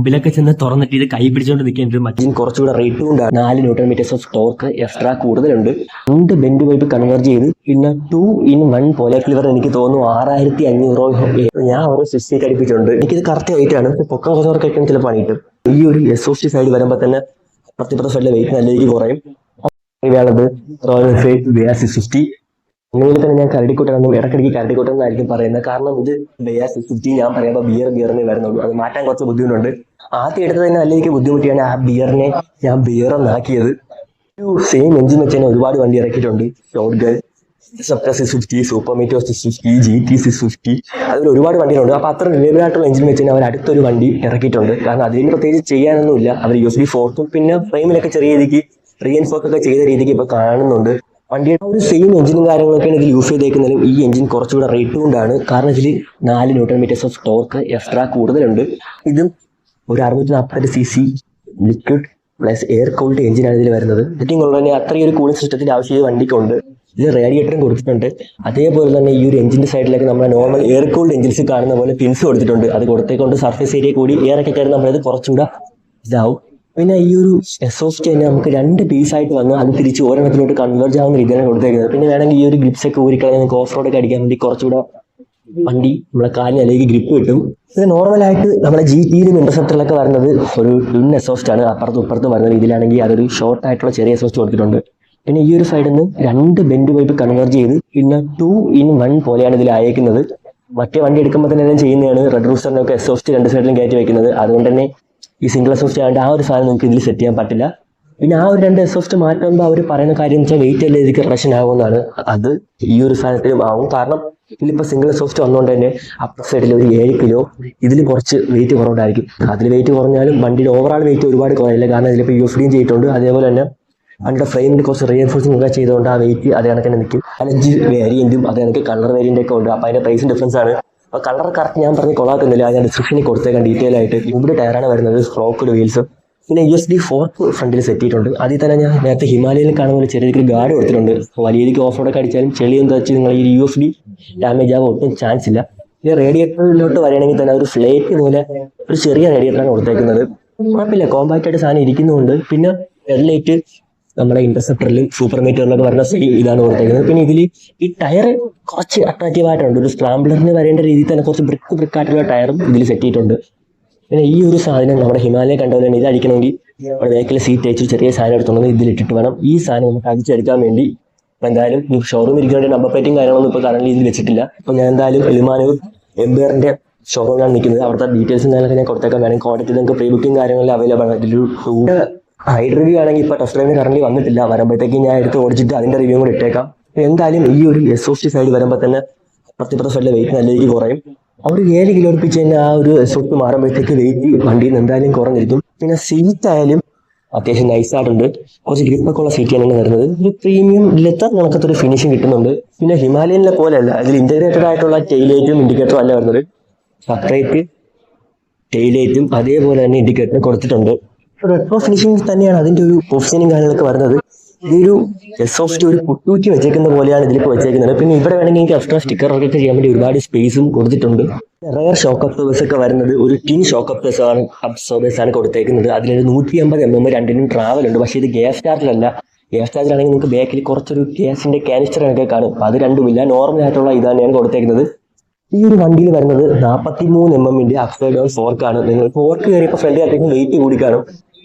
മുമ്പിലൊക്കെ ചെന്ന് തുറന്നിട്ട് ഇത് കൈ പിടിച്ചുകൊണ്ട് നിൽക്കേണ്ടത് മറ്റേ കുറച്ചുകൂടെ റേറ്റ് കൊണ്ടാണ് 4 Nm ഓഫ് ടോർക്ക് എക്സ്ട്രാ കൂടുതലുണ്ട്. 2 ബെൻഡ് പൈപ്പ് കൺവേർട്ട് ചെയ്ത് പിന്നെ 2-in-1 പോലാക്ക് ലിവർ എനിക്ക് തോന്നുന്നു 6500. ഞാൻ ഓരോ സിസ്റ്റേക്ക് അടിപ്പിച്ചിട്ടുണ്ട്. എനിക്കിത് കറക്റ്റ് വെയിറ്റ് ആണ്. പൊക്കം കുറച്ചവർക്കൊക്കെ ചില പണി കിട്ടും. ഈ ഒരു എക്സോസ്റ്റ് സൈഡ് വരുമ്പോൾ തന്നെ അപ്പുറത്തെ സൈഡിലെ വെയിറ്റ് നല്ല രീതിക്ക് കുറയും. ഇതാണത് റോയൽ എൻഫീൽഡ് BR 650. അങ്ങനെ തന്നെ ഞാൻ കരടിക്കൂട്ടാണെന്നും ഇടയ്ക്കിടയ്ക്ക് കരടിക്കൂട്ടെന്നായിരിക്കും പറയുന്നത്. കാരണം ഇത് BR 650 ഞാൻ പറയുമ്പോൾ ബിയറിനെ വരുന്നുള്ളൂ. അത് മാറ്റാൻ കുറച്ച് ബുദ്ധിമുട്ടുണ്ട്. ആദ്യം എടുത്തത് തന്നെ നല്ല രീതിക്ക് ബുദ്ധിമുട്ടിയാണ് ആ ബിയറിനെ ഞാൻ ബിയറെന്നാക്കിയത്. ഒരു സെയിം എഞ്ചിൻ വെച്ച് തന്നെ ഒരുപാട് വണ്ടി ഇറക്കിയിട്ടുണ്ട്. ഷോട്ട് ഗൺ, സപ്റ്റർ 650, സൂപ്പർ മീറ്റർ 650, GT 650, അതിൽ ഒരുപാട് വണ്ടികളുണ്ട്. അപ്പോൾ അത്ര റിലേബിൾ ആയിട്ടുള്ള എഞ്ചിൻ വെച്ച് തന്നെ അവർ അടുത്തൊരു വണ്ടി ഇറക്കിയിട്ടുണ്ട്. കാരണം അതിന് പ്രത്യേകിച്ച് ചെയ്യാനൊന്നുമില്ല. അവർ USB ഫോർക്കും പിന്നെ ഫ്രെയിമിലൊക്കെ ചെറിയ രീതിക്ക് റീഎൻഫോർക്കൊക്കെ ചെയ്ത രീതിക്ക് ഇപ്പോൾ കാണുന്നുണ്ട്. വണ്ടിയുടെ ഒരു സെയിം എഞ്ചിനും കാര്യങ്ങളൊക്കെയാണ് ഇതിൽ യൂസ് ചെയ്തേക്കുന്നതും. ഈ എഞ്ചിൻ കുറച്ചുകൂടെ റേറ്റ് കൊണ്ടാണ്. കാരണം ഇതിൽ 4 Nm ഓഫ് ടോർക്ക് എക്സ്ട്രാ കൂടുതലുണ്ട്. ഇതും ഒരു 640cc liquid plus air cooled എഞ്ചിനാണ് ഇതിൽ വരുന്നത്. സെറ്റിംഗ് കൊണ്ട് തന്നെ അത്രയും ഒരു കൂളിംഗ് സിസ്റ്റത്തിന്റെ ആവശ്യം വണ്ടിക്കുണ്ട്. ഇത് റേഡിയേറ്ററും കൊടുത്തിട്ടുണ്ട്. അതേപോലെ തന്നെ ഈ ഒരു എഞ്ചിന്റെ സൈഡിലേക്ക് നമ്മുടെ നോർമൽ എയർ കൂൾഡ് എഞ്ചിൻസ് കാണുന്ന പോലെ പിൻസ് കൊടുത്തിട്ടുണ്ട്. അത് കൊടുത്തേക്കൊണ്ട് സർഫേസ് ഏരിയ കൂടി എയർ ഒക്കെ കയറി നമ്മളത് കുറച്ചുകൂടെ ഇതാവും. പിന്നെ ഈ ഒരു എക്സോസ്റ്റ് തന്നെ നമുക്ക് 2 പീസായിട്ട് വന്ന് അത് തിരിച്ച് ഒരെണ്ണത്തിലോട്ട് കൺവേർജ് ആവുന്ന രീതിയിലാണ് കൊടുത്തേക്കുന്നത്. പിന്നെ വേണമെങ്കിൽ ഈ ഒരു ഗ്രിപ്സ് ഒക്കെ ഊരിക്കളയാൻ നമുക്ക് ഓഫ് റോഡ് ഒക്കെ അടിക്കാൻ വേണ്ടി കുറച്ചുകൂടെ വണ്ടി നമ്മളെ കാലിന് അല്ലെങ്കിൽ ഗ്രിപ്പ് കിട്ടും. ഇത് നോർമലായിട്ട് നമ്മുടെ GT-യിലും ഇന്റർസെപ്റ്ററിലൊക്കെ വരുന്നത് ഒരു ട്വിൻ എക്സോസ്റ്റ് ആണ്. അപ്പുറത്തും ഇപ്പുറത്തും വരുന്നത്. ഇതിലാണെങ്കിൽ അതൊരു ഷോർട്ട് ആയിട്ടുള്ള ചെറിയ എക്സോസ്റ്റ് കൊടുത്തിട്ടുണ്ട്. പിന്നെ ഈ ഒരു സൈഡിൽ നിന്ന് 2 ബെൻഡ് പൈപ്പ് കൺവേർട്ട് ചെയ്ത് പിന്നെ 2-in-1 പോലെയാണ് ഇതിൽ അയക്കുന്നത്. മറ്റേ വണ്ടി എടുക്കുമ്പോൾ തന്നെ എല്ലാം ചെയ്യുന്നതാണ്. റെഡ് റൂസ്റ്ററിനൊക്കെ എക്സോസ്റ്റ് 2 സൈഡിലും കയറ്റി വെക്കുന്നത്. അതുകൊണ്ട് തന്നെ ഈ സിംഗിൾ എക്സോസ്റ്റ് ആയതുകൊണ്ട് ആ ഒരു സാധനം നമുക്ക് ഇതിൽ സെറ്റ് ചെയ്യാൻ പറ്റില്ല. പിന്നെ ആ ഒരു 2 എക്സോസ്റ്റ് മാറ്റുമ്പോൾ അവർ പറയുന്ന കാര്യം വെച്ചാൽ വെയിറ്റ് അല്ലേ ഇതിലേക്ക് റിഡക്ഷൻ ആകുമെന്നാണ്. അത് ഈ ഒരു സാധനത്തിലും ആവും. കാരണം ഇതിലിപ്പോൾ സിംഗിൾ എക്സോസ്റ്റ് വന്നുകൊണ്ട് തന്നെ അപ്പർ സൈഡിൽ ഒരു 7 കിലോ ഇതിൽ കുറച്ച് വെയിറ്റ് കുറവുണ്ടായിരിക്കും. അതിൽ വെയിറ്റ് കുറഞ്ഞാലും വണ്ടിയുടെ ഓവറാൾ വെയിറ്റ് ഒരുപാട് കുറയില്ല. കാരണം ഇതിലിപ്പോൾ UFDയും ചെയ്തിട്ടുണ്ട്. അതേപോലെ തന്നെ വണ്ടിയുടെ ഫ്രെയിമിൽ കുറച്ച് റീഎൻഫോഴ്സിംഗ് ഒക്കെ ചെയ്തുകൊണ്ട് ആ വെയിറ്റ് അതേ കണക്കിന് നിൽക്കും. 5 വേരിയന്റും അതേ കണക്ക് കളർ വേരിയന്റ് ഒക്കെ ഉണ്ട്. അപ്പോൾ അതിന്റെ പ്രൈസും ഡിഫറൻസ് ആണ്. അപ്പോൾ കളർ കറക്റ്റ് ഞാൻ പറഞ്ഞ് കൊള്ളാക്കുന്നില്ല. ഞാൻ ഡിസ്ക്രിപ്ഷനിൽ കൊടുത്തേക്കാം ഡീറ്റെയിൽ ആയിട്ട്. ഇവിടെ ടയറാണ് വരുന്നത്, സ്ട്രോക്ക് വീൽസ്. പിന്നെ USB ഫോർക്ക് ഫ്രണ്ടിൽ സെറ്റ് ചെയ്തിട്ടുണ്ട്. അതിൽ തന്നെ ഞാൻ നേരത്തെ ഹിമാലയയിൽ കാണുന്ന ചെറിയ രീതിക്ക് ഗാർഡ് കൊടുത്തിട്ടുണ്ട്. വലിയ രീതിക്ക് ഓഫ് റോഡൊക്കെ അടിച്ചാലും ചെളിയും തച്ച് നിങ്ങൾ ഈ USB ഡാമേജ് ആകാൻ ഒട്ടും ചാൻസ് ഇല്ല. ഈ റേഡിയേറ്ററിലോട്ട് വരികയാണെങ്കിൽ തന്നെ ഒരു ഫ്ലേറ്റ് പോലെ ഒരു ചെറിയ റേഡിയേറ്ററാണ് കൊടുത്തേക്കുന്നത്. കുഴപ്പമില്ല, കോമ്പാക്റ്റ് ആയിട്ട് സാധനം ഇരിക്കുന്നുണ്ട്. പിന്നെ ഹെഡ്ലൈറ്റ് നമ്മുടെ ഇന്റർസെപ്റ്ററിലും സൂപ്പർ മീറ്ററിലൊക്കെ വരുന്ന ഇതാണ് കൊടുത്തേക്കുന്നത്. പിന്നെ ഇതിൽ ഈ ടയർ കുറച്ച് അട്രാക്റ്റീവ് ആയിട്ടുണ്ട്. ഒരു സ്ക്രാംബ്ലറിന് വരേണ്ട രീതിയിൽ തന്നെ കുറച്ച് ബ്രിക്കായിട്ടുള്ള ടയറും ഇതിൽ സെറ്റ് ചെയ്തിട്ടുണ്ട്. പിന്നെ ഈ ഒരു സാധനം നമ്മുടെ ഹിമാലയ കണ്ടപോലെ ഇത് അടിക്കണമെങ്കിൽ നമ്മുടെ ബാക്കിലെ സീറ്റ് അയച്ച് ചെറിയ സാധനം എടുത്തുകൊണ്ട് ഇതിലിട്ടിട്ട് വേണം ഈ സാധനം നമുക്ക് അടിച്ചെടുക്കാൻ വേണ്ടി. അപ്പം എന്തായാലും ഈ ഷോറൂം ഇരിക്കുന്ന നമ്പർ പ്ലേറ്റും കാര്യങ്ങളൊന്നും ഇപ്പോൾ കറന്റ് ഇതിൽ വെച്ചിട്ടില്ല. അപ്പം ഞാൻ എന്തായാലും എലിമാനൂർ എംബിയറിന്റെ ഷോറൂമിലാണ് നിൽക്കുന്നത്. അവിടുത്തെ ഡീറ്റെയിൽസും കാര്യങ്ങളൊക്കെ ഞാൻ കൊടുത്തേക്കാൻ വേണം. കോൺടാക്ട് നിങ്ങൾക്ക് പ്രീ ബുക്കിംഗ് കാര്യങ്ങളിൽ അവൈലബിൾ ആണ്. ഇതിലൊരു ഹൈഡ് റിവ്യൂ ആണെങ്കിൽ ഇപ്പോൾ ടെസ്റ്റ് ഡ്രൈവിന് കറന്റ് വന്നിട്ടില്ല. വരുമ്പോഴത്തേക്ക് ഞാൻ എടുത്ത് ഓടിച്ചിട്ട് അതിന്റെ റിവ്യൂ കൂടെ ഇട്ടേക്കാം. എന്തായാലും ഈ ഒരു എക്സോസ്റ്റ് സൈഡ് വരുമ്പോൾ തന്നെ അപ്പുറത്തെ സൈഡിലെ വെയിറ്റ് നല്ല രീതിക്ക് കുറയും. ആ ഒരു 7 കിലോ അടുപ്പിച്ച് തന്നെ ആ ഒരു എക്സോസ്റ്റ് മാറുമ്പോഴത്തേക്ക് വെയിറ്റ് വണ്ടിയിൽ നിന്ന് എന്തായാലും കുറഞ്ഞിരിക്കും. പിന്നെ സീറ്റ് ആയാലും അത്യാവശ്യം നൈസായിട്ടുണ്ട്. കുറച്ച് ഗ്രിപ്പൊക്കെ ഉള്ള സീറ്റ് തന്നെയാണ് വരുന്നത്. ഒരു പ്രീമിയം ലെതർ കണക്കത്തൊരു ഫിനിഷിംഗ് കിട്ടുന്നുണ്ട്. പിന്നെ ഹിമാലയനിലെ പോലെയല്ല, ഇതിൽ ഇന്റഗ്രേറ്റഡ് ആയിട്ടുള്ള ടെയിലൈറ്റും ഇൻഡിക്കേറ്ററും അല്ല വരുന്നത്. സെപ്പറേറ്റ് ടെയിലൈറ്റും അതേപോലെ തന്നെ ഇൻഡിക്കേറ്ററും കൊടുത്തിട്ടുണ്ട്. റെട്രോ ഫിനിഷിംഗ് തന്നെയാണ് അതിന്റെ ഒരു പൊസിഷനും കാര്യങ്ങളൊക്കെ വരുന്നത്. ഇതൊരു എക്സോസ്റ്റ് ഒരു പുട്ടൂറ്റി വെച്ചേക്കുന്ന പോലെയാണ് ഇതിലേക്ക് വെച്ചേക്കുന്നത്. പിന്നെ ഇവിടെ വേണമെങ്കിൽ എനിക്ക് എക്സ്ട്രാ സ്റ്റിക്കർ ഒക്കെ ചെയ്യാൻ വേണ്ടി ഒരുപാട് സ്പേസും കൊടുത്തിട്ടുണ്ട്. റയർ ഷോക്ക് അബ്സോർബേഴ്സ് ഒക്കെ വരുന്നത് ഒരു ടിൻ ഷോക്ക് അബ്സോർബേഴ്സ് ആണ് കൊടുത്തേക്കുന്നത്. അതിലൊരു 150 mm രണ്ടിനും ട്രാവൽ ഉണ്ട്. പക്ഷേ ഇത് ഗ്യാസ് ചാർജിലല്ല. ഗ്യാസ് ചാർജിലാണെങ്കിൽ നിങ്ങൾക്ക് ബാക്കിൽ കുറച്ചൊരു ഗ്യാസിന്റെ കാനിസ്റ്റർ ഒക്കെ കാണും. അത് രണ്ടുമില്ല, നോർമൽ ആയിട്ടുള്ള ഇത് തന്നെയാണ് കൊടുത്തേക്കുന്നത്. ഈ ഒരു വണ്ടിയിൽ വരുന്നത് 43 mm അപ്സൈഡ് ഡൗൺ ഫോർക്കാണ്. നിങ്ങൾ ഫോർക്ക് കയറിയപ്പോൾ ഫ്രണ്ട് കാട്ടിക്കും വെയിറ്റ് കൂടി കാണും.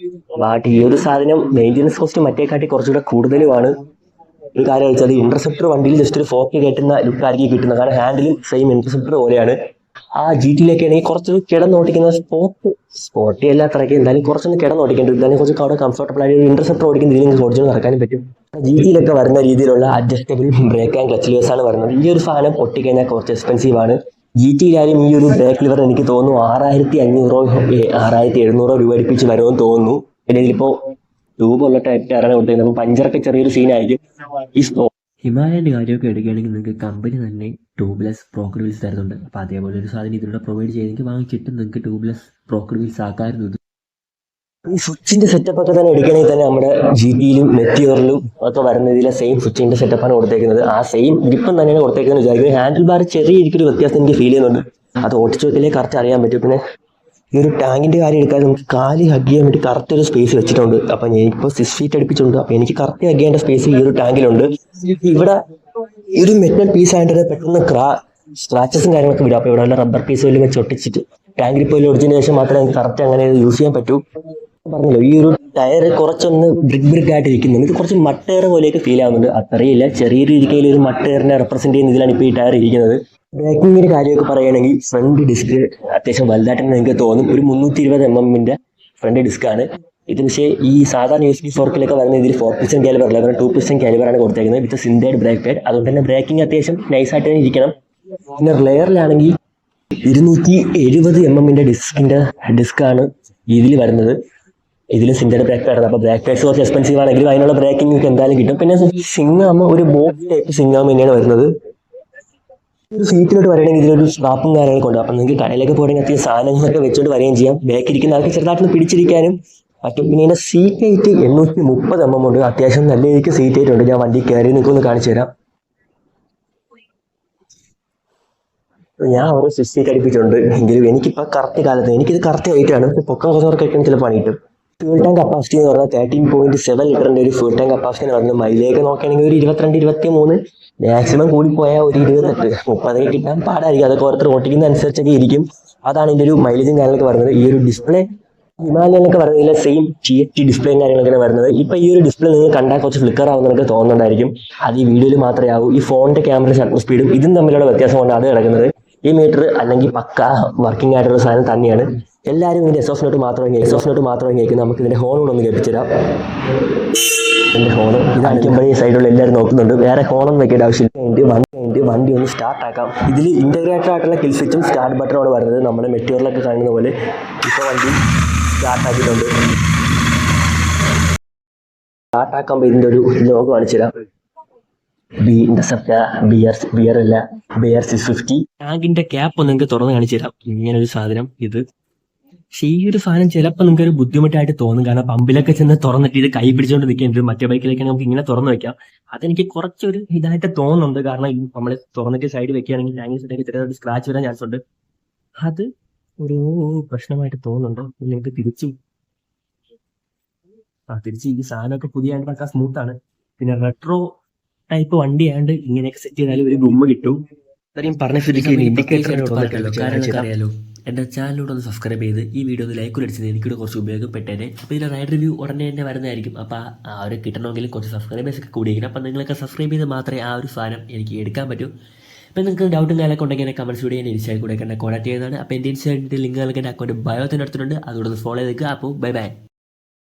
ബട്ട് ഈ ഒരു സാധനം മെയിൻ്റെനൻസ് കോസ്റ്റ് മറ്റേക്കാട്ടി കുറച്ചുകൂടെ കൂടുതലുമാണ്. ഒരു കാര്യം വെച്ചാൽ ഇന്റർസെപ്റ്റർ വണ്ടിയിൽ ജസ്റ്റ് ഒരു ഫോർക്ക് കയറ്റുന്ന ലുക്കായിരിക്കും കിട്ടുന്നത്. കാരണം ഹാൻഡിലും സെയിം ഇന്റർസെപ്റ്റർ പോലെയാണ്. ആ GT-യിലൊക്കെ ആണെങ്കിൽ കുറച്ച് കിടന്നോട്ടിക്കുന്ന സ്പോർട്ടി അല്ല അത്രയ്ക്ക്, എന്തായാലും കുറച്ചൊന്ന് കിടന്നോട്ടിക്കേണ്ടി എന്തായാലും കുറച്ച് അവിടെ കംഫർട്ടബിൾ ആയിട്ട് ഇന്റർസെപ്റ്റർ ഓടിക്കുന്ന രീതിയിൽ ഓടിച്ചു നടക്കാനും പറ്റും. GT-യിലൊക്കെ വരുന്ന രീതിയിലുള്ള adjustable brake and clutch levers ആണ് വരുന്നത്. ഈ ഒരു സാധനം പൊട്ടിക്കഴിഞ്ഞാൽ കുറച്ച് എക്സ്പെൻസീവ് ആണ്. GT-യിലായാലും ഈ ഒരു ബ്രേക്ക് ലിവർ എനിക്ക് തോന്നുന്നു 6500 6700 രൂപ അടുപ്പിച്ച് വരുമെന്ന് തോന്നുന്നു. പിന്നെ ഇതിലിപ്പോൾ ട്യൂബുള്ള ടയറാണ് കൊടുത്തേക്കുന്നത്. അപ്പോൾ പഞ്ചറൊക്കെ ചെറിയൊരു സീനായിരിക്കും. ഈ ഹിമാലയൻ്റെ കാര്യമൊക്കെ എടുക്കുകയാണെങ്കിൽ നിങ്ങൾക്ക് കമ്പനി തന്നെ ട്യൂബ്ലെസ് പ്രോക്കർ വീൽസ് തരുന്നുണ്ട്. അപ്പോൾ അതേപോലെ ഒരു സാധനം ഇതിലൂടെ പ്രൊവൈഡ് ചെയ്തെങ്കിൽ വാങ്ങിച്ചിട്ട് നിങ്ങൾക്ക് ട്യൂബ്ലെസ് പ്രോക്കർ വീൽസ് ആക്കാമായിരുന്നു. ഈ സ്വിച്ചിന്റെ സെറ്റപ്പ് ഒക്കെ തന്നെ എടുക്കണമെങ്കിൽ തന്നെ നമ്മുടെ GT-യിലും മെറ്റിയോറിലും ഒക്കെ വരുന്ന ഇതിലെ സെയിം സ്വിച്ചിന്റെ സെറ്റപ്പാണ് കൊടുത്തേക്കുന്നത്. ആ സെയിം ഗ്രിപ്പും തന്നെയാണ് കൊടുത്തേക്കുന്നത് വിചാരിക്കുന്നത്. ഹാൻഡിൽ ബാർ ചെറിയ രീതിക്കൊരു വ്യത്യാസം എനിക്ക് ഫീൽ ചെയ്യുന്നുണ്ട്. അത് ഓടിച്ചു വെക്കലേ കറക്റ്റ് അറിയാൻ പറ്റും. പിന്നെ ഈ ഒരു ടാങ്കിൻ്റെ കാര്യം എടുക്കാൻ നമുക്ക് കാല് ഹഗ് ചെയ്യാൻ വേണ്ടി കറക്റ്റ് ഒരു സ്പേസ് വെച്ചിട്ടുണ്ട്. അപ്പം ഞാനിപ്പോൾ 6 ഫീറ്റ് അടുപ്പിച്ചുണ്ട്. അപ്പം എനിക്ക് കറക്റ്റ് ഹഗ് ചെയ്യേണ്ട സ്പേസ് ഈ ഒരു ടാങ്കിലുണ്ട്. ഇവിടെ ഈ ഒരു മെറ്റൽ പീസ് ആയിട്ട് പെട്ടെന്ന് സ്ക്രാച്ചസും കാര്യങ്ങളൊക്കെ വിടും. അപ്പോൾ ഇവിടെ ഉള്ള റബ്ബർ പീസ് വല്ലതും വെച്ച് ഒട്ടിച്ചിട്ട് ടാങ്കിൽ പോയി ഒടിച്ചതിന് ശേഷം മാത്രമേ എനിക്ക് കറക്റ്റ് അങ്ങനെ യൂസ് ചെയ്യാൻ പറ്റൂ. പറഞ്ഞല്ലോ ഈ ഒരു ടയർ കുറച്ചൊന്ന് ബ്രിക്ക് ആയിട്ട് ഇരിക്കുന്നുണ്ട്. ഇത് കുറച്ച് മട്ടയർ പോലെയൊക്കെ ഫീൽ ആവുന്നുണ്ട്. അത്രയില്ല, ചെറിയൊരു ഇരിക്കയിൽ ഒരു മട്ടയറിനെ റെപ്രസെന്റ് ചെയ്യുന്ന ഇതിലാണ് ഇപ്പോൾ ഈ ടയർ ഇരിക്കുന്നത്. ബ്രേക്കിങ്ങിന്റെ കാര്യമൊക്കെ പറയുകയാണെങ്കിൽ ഫ്രണ്ട് ഡിസ്ക് അത്യാവശ്യം വലുതായിട്ടെന്ന് നിങ്ങൾക്ക് തോന്നും. ഒരു 320 mm ഫ്രണ്ട് ഡിസ്ക് ആണ് ഇത്. പക്ഷേ ഈ സാധാരണ USB ഫോർക്കിലൊക്കെ വരുന്ന ഇതിൽ 4 piston കാലിബർ അല്ല, 2 piston കാലിബറാണ് കൊടുത്തേക്കുന്നത് വിത്ത് സിന്തേഡ് ബ്രേക്ക് പാഡ്. അതുകൊണ്ട് തന്നെ ബ്രേക്കിംഗ് അത്യാവശ്യം നൈസായിട്ട് തന്നെ ഇരിക്കണം. പിന്നെ ലെയറിലാണെങ്കിൽ 270 mm ഡിസ്കാണ് ഇതിൽ വരുന്നത്. ഇതിൽ സിന്തേഡ് ബ്രേക്ക് പാഡാണ്. അപ്പോൾ ബ്രേക്ക് പാഡ്സ് കുറച്ച് എക്സ്പെൻസീവ് ആണെങ്കിലും അതിനുള്ള ബ്രേക്കിംഗ് ഒക്കെ എന്തായാലും കിട്ടും. പിന്നെ സിങ്ങാമ ഒരു ബോക്സ് ടൈപ്പ് സിങ്ങാമ തന്നെയാണ് വരുന്നത്. ഒരു സീറ്റിലോട്ട് വരണമെങ്കിൽ ഇതിലൊരു സ്ട്രാപ്പും കാര്യങ്ങളൊക്കെ ഉണ്ട്. അപ്പം നിങ്ങൾക്ക് കടയിലൊക്കെ പോകണമെങ്കിൽ അത്യാവശ്യം സാധനങ്ങളൊക്കെ വെച്ചുകൊണ്ട് വരികയും ചെയ്യാം. ബാക്കിരിക്കുന്ന ആൾക്ക് ചെറുതായിട്ടൊന്ന് പിടിച്ചിരിക്കാനും പറ്റും. പിന്നെ ഇതിൻ്റെ സീറ്റ് ഹൈറ്റ് 830 mm ഉണ്ട്. അത്യാവശ്യം നല്ല രീതിക്ക് സീറ്റ് ഹൈറ്റ് ഉണ്ട്. ഞാൻ വണ്ടി കയറി നിൽക്കുമെന്ന് കാണിച്ചു തരാം. ഞാൻ ഓരോ 6 ഫീറ്റ് അടുപ്പിച്ചിട്ടുണ്ട്. എങ്കിലും എനിക്കിപ്പോൾ കറക്റ്റ് കാലത്ത് എനിക്കിത് കറക്റ്റ് ഹൈറ്റാണ്. പൊക്കം കുറച്ചവർക്കൊക്കെ ചില പണി കിട്ടും. ഫ്യൂൾ ടാങ്ക് കപ്പാസിറ്റി എന്ന് പറഞ്ഞാൽ 13.7 ലിറ്ററിൻ്റെ ഒരു ഫ്യൂൾ ടാങ്ക് കപ്പാസിറ്റി എന്ന് പറയുന്നത്. മൈലേക്ക് നോക്കുകയാണെങ്കിൽ ഒരു 22-23, മാക്സിമം കൂടിപ്പോയാൽ ഒരു 28, 30 കിട്ടാൻ പാടായിരിക്കും. അതൊക്കെ ഓരോരുത്തർ ഓട്ടിക്കുന്ന അനുസരിച്ചൊക്കെ ഇരിക്കും. അതാണ് ഇതിൻ്റെ ഒരു മൈലേജും കാര്യങ്ങളൊക്കെ വരുന്നത്. ഈ ഒരു ഡിസ്പ്ലേ ഹിമാലയനൊക്കെ പറയുന്നതിലെ സെയിം TFT ഡിസ്പ്ലേയും കാര്യങ്ങളൊക്കെയാണ് വരുന്നത്. ഇപ്പോൾ ഈ ഒരു ഡിസ്പ്ലേ നിങ്ങൾ കണ്ടാൽ കുറച്ച് ഫ്ലിക്കർ ആവുന്നതൊക്കെ തോന്നുന്നുണ്ടായിരിക്കും. അത് ഈ വീഡിയോയിൽ മാത്രമേ ആവൂ. ഈ ഫോണിൻ്റെ ക്യാമറ ഷട്ടർ സ്പീഡും ഇതും തമ്മിലുള്ള വ്യത്യാസം കൊണ്ടാണ് അത് കിടക്കുന്നത്. ഈ മീറ്റർ അല്ലെങ്കിൽ പക്ക വർക്കിംഗ് ആയിട്ടുള്ള സാധനം തന്നെയാണ്. എല്ലാവരും ഇതിൻ്റെ എസ് ഓഫ് നോട്ട് മാത്രമേ കേൾക്കുന്നത്. നമുക്ക് ഇതിൻ്റെ ഹോൺ കൂടെ ഒന്ന് കേൾപ്പിച്ചുതരാം. ഇതിൻ്റെ ഹോൺ ഇത് അടിക്കുമ്പോൾ ഈ സൈഡിലുള്ള എല്ലാവരും നോക്കുന്നുണ്ട്. വേറെ ഹോണൊന്നും വെക്കേണ്ട ആവശ്യമില്ല. വണ്ടി ഒന്ന് സ്റ്റാർട്ട് ആക്കാം. ഇതിൽ ഇൻ്റഗ്രേറ്റഡ് ആയിട്ടുള്ള കിൽ സ്വിച്ചും സ്റ്റാർട്ട് ബട്ടണോട് വരുന്നത്. നമ്മുടെ മെറ്റീരിയലൊക്കെ കാണുന്ന പോലെ ഇപ്പോൾ വണ്ടി സ്റ്റാർട്ട് ആക്കിയിട്ടുണ്ട്. സ്റ്റാർട്ട് ആക്കുമ്പോൾ ഇതിൻ്റെ ഒരു ലോഗോ കാണിച്ചു തരാം. BR 650. ടാങ്കിന്റെ ക്യാപ്പ് ഒന്ന് നിങ്ങൾക്ക് തുറന്ന് കാണിച്ചു തരാം. ഇങ്ങനെ ഒരു സാധനം ഇത്. പക്ഷേ ഈ ഒരു സാധനം ചിലപ്പോൾ നിങ്ങൾക്ക് ഒരു ബുദ്ധിമുട്ടായിട്ട് തോന്നും. കാരണം പമ്പിലൊക്കെ ചെന്ന് തുറന്നിട്ട് ഇത് കൈ പിടിച്ചുകൊണ്ട് നിൽക്കേണ്ടത്. മറ്റേ ബൈക്കിലേക്ക് നമുക്ക് ഇങ്ങനെ തുറന്ന് വെക്കാം. അതെനിക്ക് കുറച്ചൊരു ഇതായിട്ട് തോന്നുന്നുണ്ട്. കാരണം നമ്മൾ തുറന്നിട്ട് സൈഡ് വെക്കുകയാണെങ്കിൽ ടാങ്കിൽ സൈഡൊക്കെ ചെറിയൊരു സ്ക്രാച്ച് വരാൻ ചാൻസ് ഉണ്ട്. അത് ഒരു പ്രശ്നമായിട്ട് തോന്നുന്നുണ്ടോ? നിങ്ങൾക്ക് തിരിച്ച് ഈ സാധനമൊക്കെ പുതിയ പക്ക സ്മൂത്താണ്. പിന്നെ റെട്രോ ടൈപ്പ് വണ്ടി ആയതുകൊണ്ട് ഇങ്ങനെയൊക്കെ സെറ്റ് ചെയ്താലും ഒരു ഗുമ്മ കിട്ടും. ഇത്രയും പറഞ്ഞ സ്ഥിതിക്ക് ഇൻഡിക്കേറ്റർ അറിയാലോ. എൻ്റെ ചാനലിലൂടെ ഒന്ന് സബ്സ്ക്രൈബ് ചെയ്ത് ഈ വീഡിയോ ഒന്ന് ലൈക്ക് അടിച്ചത് എനിക്കിവിടെ കുറച്ച് ഉപയോഗപ്പെട്ടേനെ. അപ്പോൾ ഇതിൻ്റെ റൈഡ് റിവ്യൂ ഉടനെ തന്നെ വരുന്നതായിരിക്കും. അപ്പോൾ ആ ഒരു കിട്ടണമെങ്കിൽ കുറച്ച് സബ്സ്ക്രൈബേഴ്സ് ഒക്കെ കൂടിയിരിക്കണം. അപ്പോൾ നിങ്ങളൊക്കെ സബ്സ്ക്രൈബ് ചെയ്ത് മാത്രമേ ആ ഒരു സാധനം എനിക്ക് എടുക്കാൻ പറ്റൂ. അപ്പോൾ നിങ്ങൾക്ക് ഡൗട്ടും കാര്യമൊക്കെ ഉണ്ടെങ്കിൽ എന്നെ കമൻസ് വീഡിയോ ഞാൻ ഇൻസ്റ്റായിൽ കൂടെ എന്നെ കോൺടാക്ട് ചെയ്യുന്നതാണ്. അപ്പോൾ എൻ്റെ ഇൻസ്റ്റാഗ്രാമിൻ്റെ ലിങ്ക് നൽകേണ്ട അക്കൗണ്ട് ബയോ തന്നെ എടുത്തിട്ടുണ്ട്. അതുകൊണ്ട് ഫോളോ ചെയ്തേക്കുക. അപ്പോൾ ബൈ.